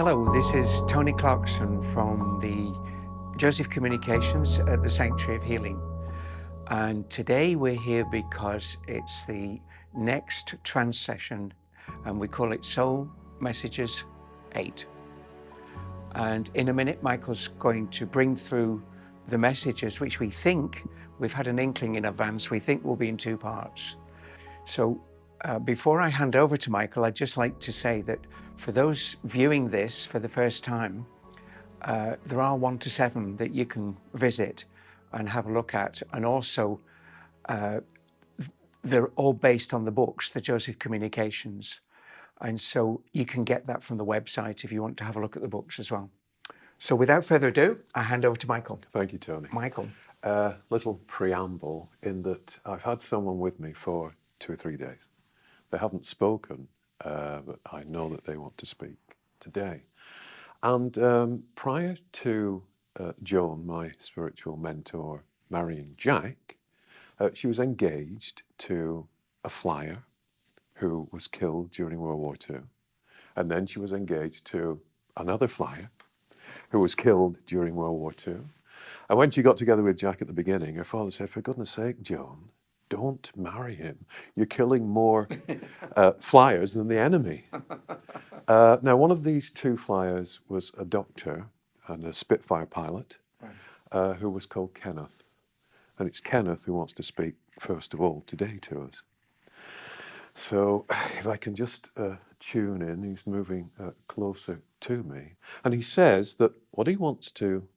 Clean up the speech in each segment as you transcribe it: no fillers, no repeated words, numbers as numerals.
Hello, this is Tony Clarkson from the Joseph Communications at the Sanctuary of Healing. And today we're here because it's the next trance session, and we call it Soul Messages 8. And in a minute, Michael's going to bring through the messages, which we think, we've had an inkling in advance, we think will be in two parts. So before I hand over to Michael, I'd just like to say that for those viewing this for the first time, there are 1 to 7 that you can visit and have a look at. And also, they're all based on the books, the Joseph Communications. And so you can get that from the website if you want to have a look at the books as well. So without further ado, I hand over to Michael. Thank you, Tony. Michael. Little preamble in that I've had someone with me for 2 or 3 days. They haven't spoken, but I know that they want to speak today. And prior to Joan, my spiritual mentor, marrying Jack, she was engaged to a flyer who was killed during World War II. And then she was engaged to another flyer who was killed during World War II. And when she got together with Jack at the beginning, her father said, "For goodness sake, Joan, don't marry him. You're killing more flyers than the enemy." Now, one of these 2 flyers was a doctor and a Spitfire pilot who was called Kenneth. And it's Kenneth who wants to speak, first of all, today to us. So if I can just tune in, he's moving closer to me. And he says that what he wants to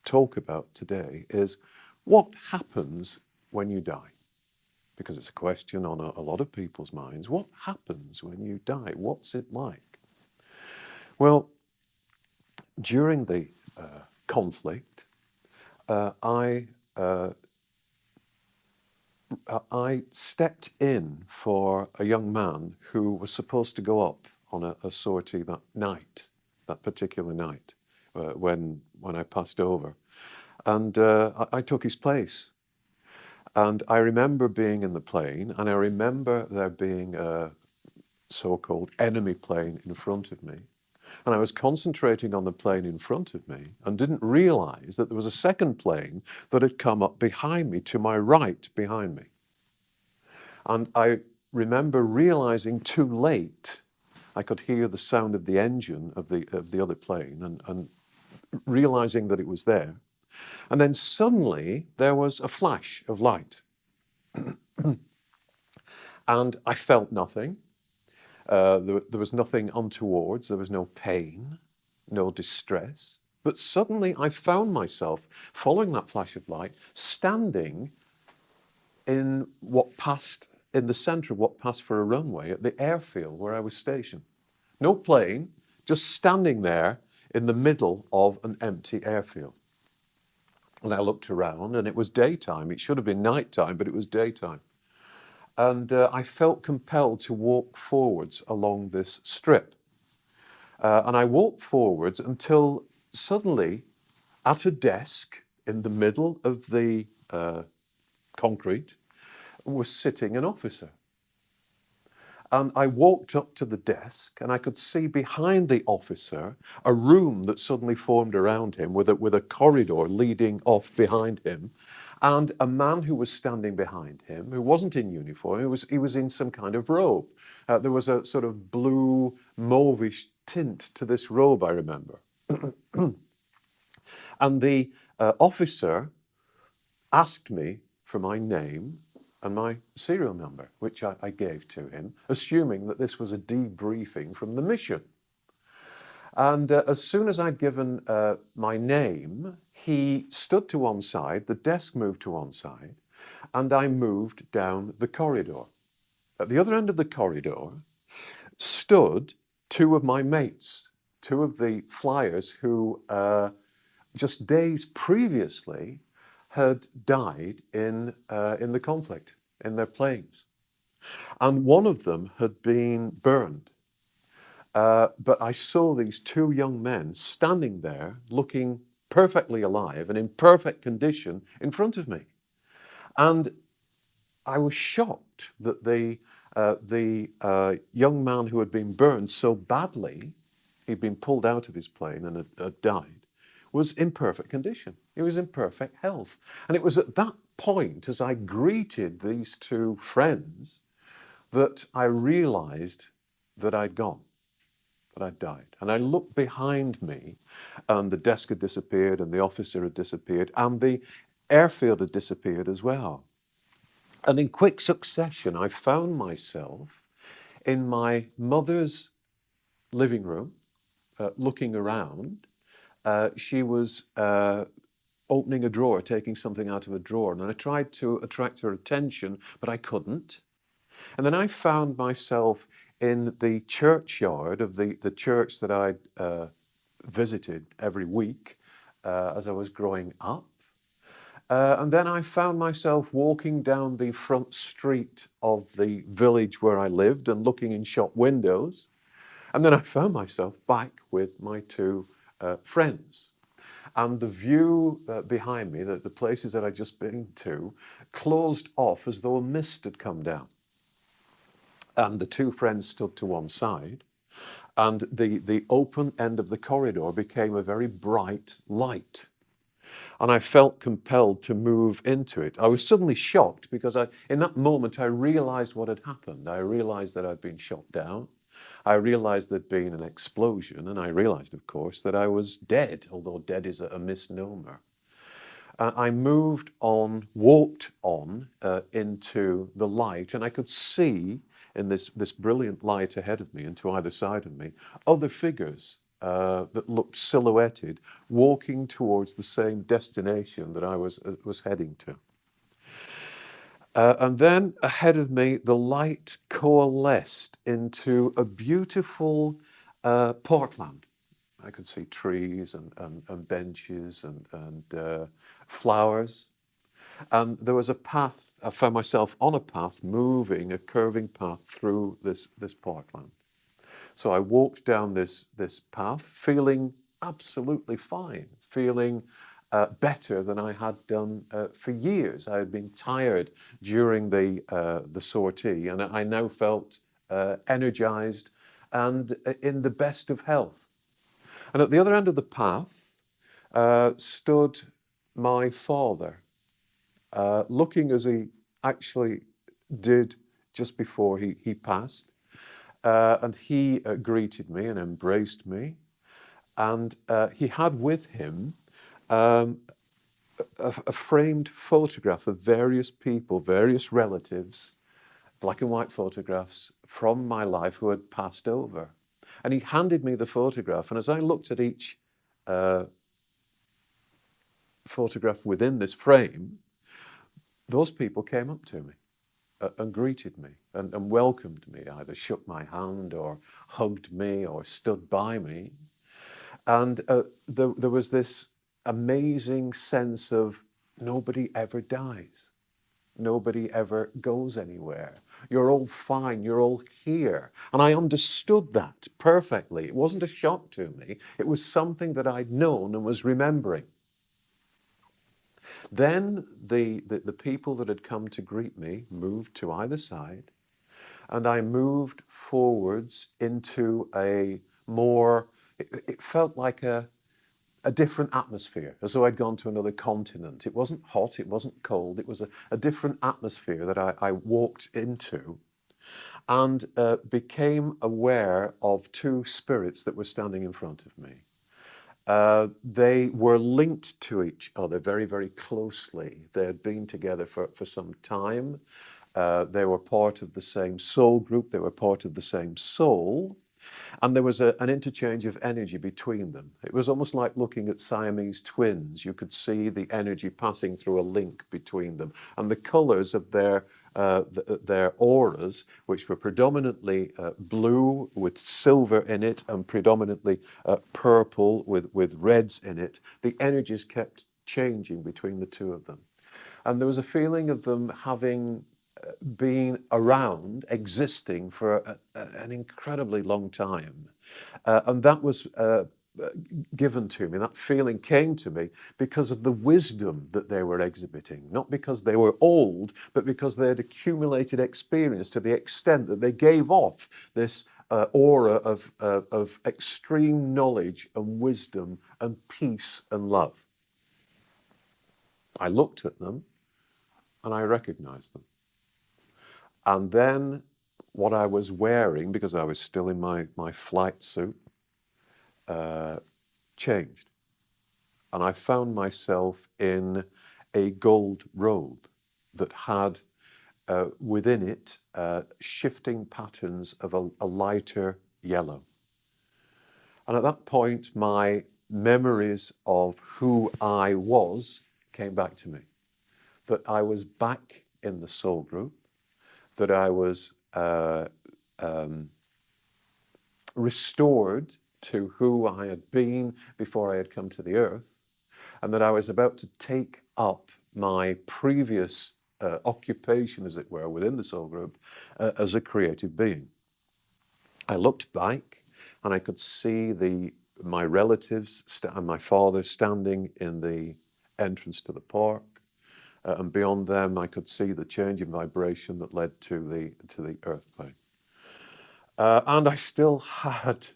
talk about today is what happens when you die. Because it's a question on a lot of people's minds. What happens when you die? What's it like? Well, during the conflict, I stepped in for a young man who was supposed to go up on a sortie that night, that particular night, when I passed over. And I took his place. And I remember being in the plane, and I remember there being a so-called enemy plane in front of me. And I was concentrating on the plane in front of me and didn't realize that there was a second plane that had come up behind me, to my right behind me. And I remember realizing too late, I could hear the sound of the engine of the other plane and realizing that it was there. And then suddenly there was a flash of light. And I felt nothing. There was nothing untowards. There was no pain, no distress. But suddenly I found myself, following that flash of light, standing in the center of what passed for a runway at the airfield where I was stationed. No plane, just standing there in the middle of an empty airfield. And I looked around, and it was daytime. It should have been nighttime, but it was daytime. And I felt compelled to walk forwards along this strip. And I walked forwards until suddenly, at a desk in the middle of the concrete, was sitting an officer. And I walked up to the desk, and I could see behind the officer a room that suddenly formed around him with a corridor leading off behind him, and a man who was standing behind him, who wasn't in uniform. He was in some kind of robe. There was a sort of blue mauvish tint to this robe, I remember. And the officer asked me for my name and my serial number, which I gave to him, assuming that this was a debriefing from the mission. And as soon as I'd given my name, he stood to one side, the desk moved to one side, and I moved down the corridor. At the other end of the corridor stood 2 of my mates, 2 of the flyers who just days previously had died in the conflict, in their planes. And one of them had been burned. But I saw these 2 young men standing there looking perfectly alive and in perfect condition in front of me. And I was shocked that the young man who had been burned so badly he'd been pulled out of his plane and had died, was in perfect condition. He was in perfect health. And it was at that point, as I greeted these two friends, that I realized that I'd gone, that I'd died. And I looked behind me, and the desk had disappeared, and the officer had disappeared, and the airfield had disappeared as well. And in quick succession, I found myself in my mother's living room, looking around. She was opening a drawer, taking something out of a drawer, and I tried to attract her attention, but I couldn't. And then I found myself in the churchyard of the church that I'd visited every week as I was growing up. And then I found myself walking down the front street of the village where I lived and looking in shop windows. And then I found myself back with my two friends. And the view behind me, the places that I'd just been to, closed off as though a mist had come down. And the two friends stood to one side, and the open end of the corridor became a very bright light. And I felt compelled to move into it. I was suddenly shocked because in that moment I realized what had happened. I realized that I'd been shot down. I realized there'd been an explosion, and I realized, of course, that I was dead, although dead is a misnomer. I moved on, walked on into the light, and I could see in this brilliant light ahead of me and to either side of me other figures that looked silhouetted, walking towards the same destination that I was heading to. And then ahead of me, the light coalesced into a beautiful parkland. I could see trees and benches and flowers. And there was a path. I found myself on a path, moving a curving path through this parkland. So I walked down this path, feeling absolutely fine, feeling better than I had done for years. I had been tired during the sortie, and I now felt energized and in the best of health. And at the other end of the path stood my father, looking as he actually did just before he passed. And he greeted me and embraced me. And he had with him a framed photograph of various people, various relatives, black and white photographs from my life who had passed over. And he handed me the photograph. And as I looked at each photograph within this frame, those people came up to me and greeted me and welcomed me, either shook my hand or hugged me or stood by me. And there was this amazing sense of nobody ever dies. Nobody ever goes anywhere. You're all fine. You're all here. And I understood that perfectly. It wasn't a shock to me. It was something that I'd known and was remembering. Then the people that had come to greet me moved to either side, and I moved forwards into a more, it felt like a different atmosphere, as though I'd gone to another continent. It wasn't hot, it wasn't cold, it was a different atmosphere that I walked into, and became aware of two spirits that were standing in front of me. They were linked to each other very, very closely. They had been together for some time. They were part of the same soul group. They were part of the same soul. And there was an interchange of energy between them. It was almost like looking at Siamese twins. You could see the energy passing through a link between them. And the colors of their auras, which were predominantly blue with silver in it and predominantly purple with reds in it, the energies kept changing between the two of them. And there was a feeling of them having been around, existing for an incredibly long time. And that was given to me, that feeling came to me because of the wisdom that they were exhibiting, not because they were old, but because they had accumulated experience to the extent that they gave off this aura of extreme knowledge and wisdom and peace and love. I looked at them and I recognized them. And then what I was wearing, because I was still in my flight suit, changed. And I found myself in a gold robe that had within it shifting patterns of a lighter yellow. And at that point, my memories of who I was came back to me. That I was back in the soul group, that I was restored to who I had been before I had come to the earth, and that I was about to take up my previous occupation, as it were, within the soul group as a creative being. I looked back and I could see my relatives and my father standing in the entrance to the park. And beyond them, I could see the change in vibration that led to the earth plane. And I still had,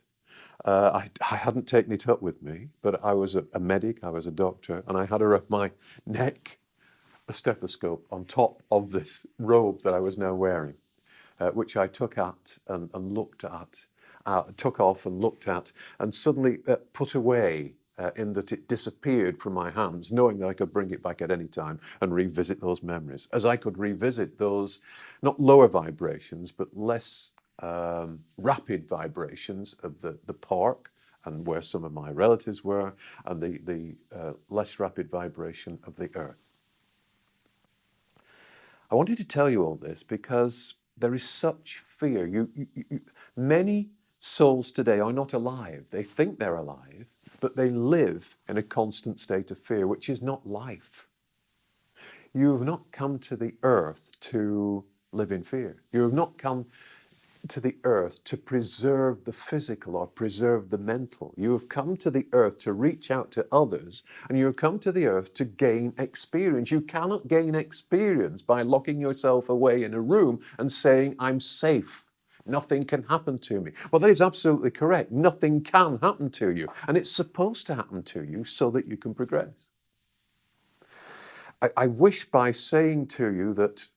I hadn't taken it up with me, but I was a medic, I was a doctor, and I had around my neck a stethoscope on top of this robe that I was now wearing, which I took at and looked at, took off and looked at, and suddenly put away. In that it disappeared from my hands, knowing that I could bring it back at any time and revisit those memories, as I could revisit those, not lower vibrations, but less rapid vibrations of the park and where some of my relatives were, and the less rapid vibration of the earth. I wanted to tell you all this because there is such fear. Many souls today are not alive. They think they're alive, but they live in a constant state of fear, which is not life. You have not come to the earth to live in fear. You have not come to the earth to preserve the physical or preserve the mental. You have come to the earth to reach out to others, and you have come to the earth to gain experience. You cannot gain experience by locking yourself away in a room and saying, I'm safe. Nothing can happen to me. Well, that is absolutely correct. Nothing can happen to you. And it's supposed to happen to you so that you can progress. I wish by saying to you that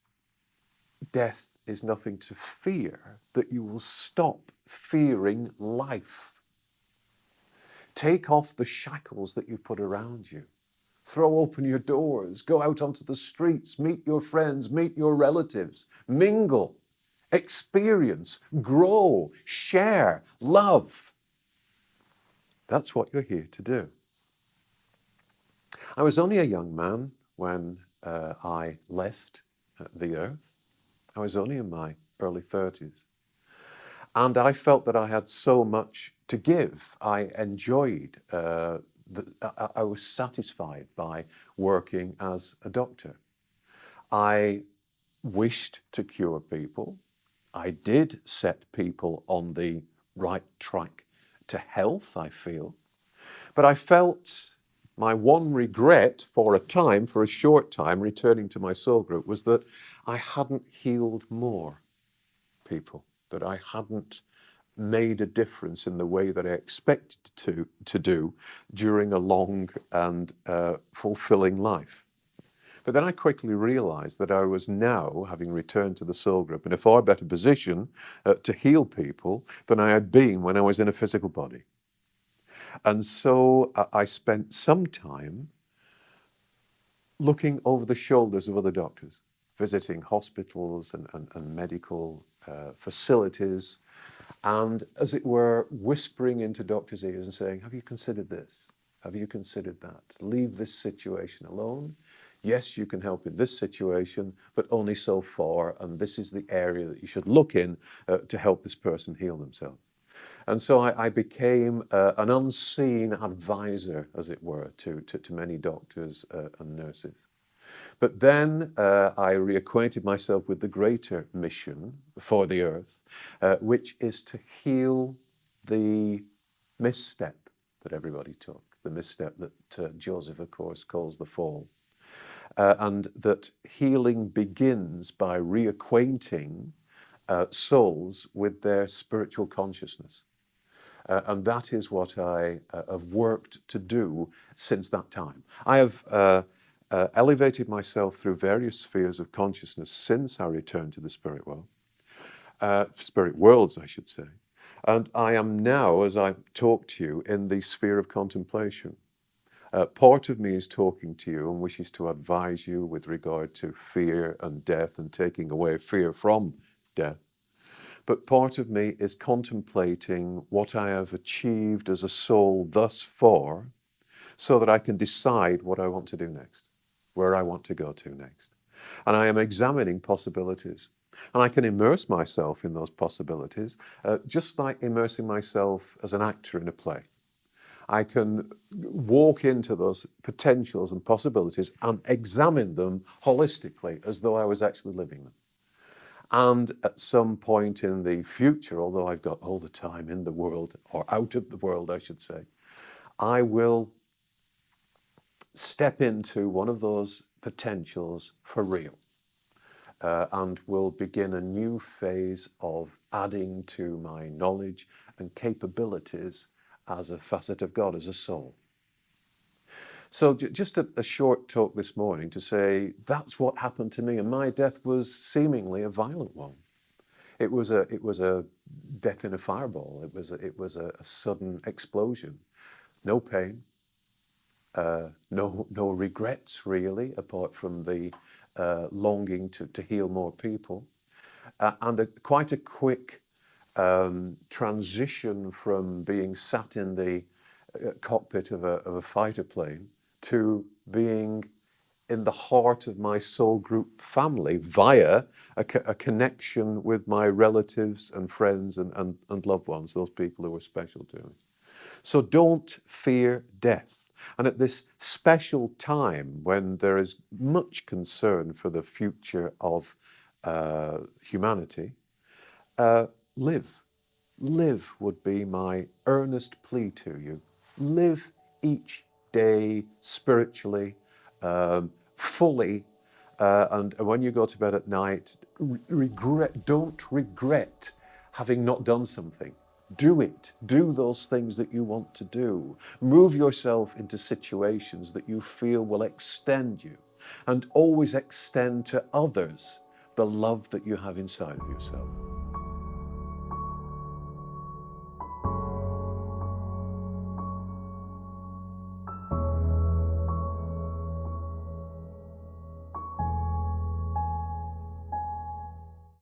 death is nothing to fear, that you will stop fearing life. Take off the shackles that you put around you. Throw open your doors. Go out onto the streets. Meet your friends. Meet your relatives. Mingle. Experience, grow, share, love. That's what you're here to do. I was only a young man when I left the earth. I was only in my early 30s. And I felt that I had so much to give. I enjoyed, I was satisfied by working as a doctor. I wished to cure people. I did set people on the right track to health, I feel. But I felt my one regret for a short time, returning to my soul group, was that I hadn't healed more people, that I hadn't made a difference in the way that I expected to do during a long and fulfilling life. But then I quickly realized that I was now, having returned to the soul group, in a far better position to heal people than I had been when I was in a physical body. And so I spent some time looking over the shoulders of other doctors, visiting hospitals and medical facilities, and, as it were, whispering into doctors' ears and saying, have you considered this? Have you considered that? Leave this situation alone. Yes, you can help in this situation, but only so far, and this is the area that you should look in to help this person heal themselves. And so I became an unseen advisor, as it were, to many doctors and nurses. But then I reacquainted myself with the greater mission for the earth, which is to heal the misstep that everybody took, the misstep that Joseph, of course, calls the fall. And that healing begins by reacquainting souls with their spiritual consciousness. And that is what I have worked to do since that time. I have elevated myself through various spheres of consciousness since I returned to the spirit world, spirit worlds, I should say. And I am now, as I talk to you, in the sphere of contemplation. Part of me is talking to you and wishes to advise you with regard to fear and death and taking away fear from death. But part of me is contemplating what I have achieved as a soul thus far, so that I can decide what I want to do next, where I want to go to next. And I am examining possibilities. And I can immerse myself in those possibilities, just like immersing myself as an actor in a play. I can walk into those potentials and possibilities and examine them holistically, as though I was actually living them. And at some point in the future, although I've got all the time in the world, or out of the world, I should say, I will step into one of those potentials for real, and will begin a new phase of adding to my knowledge and capabilities as a facet of God, as a soul. So just a short talk this morning to say that's what happened to me, and my death was seemingly a violent one. It was a death in a fireball. It was a sudden explosion. No pain, no regrets really, apart from the longing to heal more people, and quite a quick transition from being sat in the cockpit of a fighter plane to being in the heart of my soul group family via a connection with my relatives and friends and loved ones, those people who were special to me. So don't fear death. And at this special time when there is much concern for the future of humanity, live. Live would be my earnest plea to you. Live each day spiritually, fully, and when you go to bed at night, don't regret having not done something. Do it. Do those things that you want to do. Move yourself into situations that you feel will extend you, and always extend to others the love that you have inside of yourself.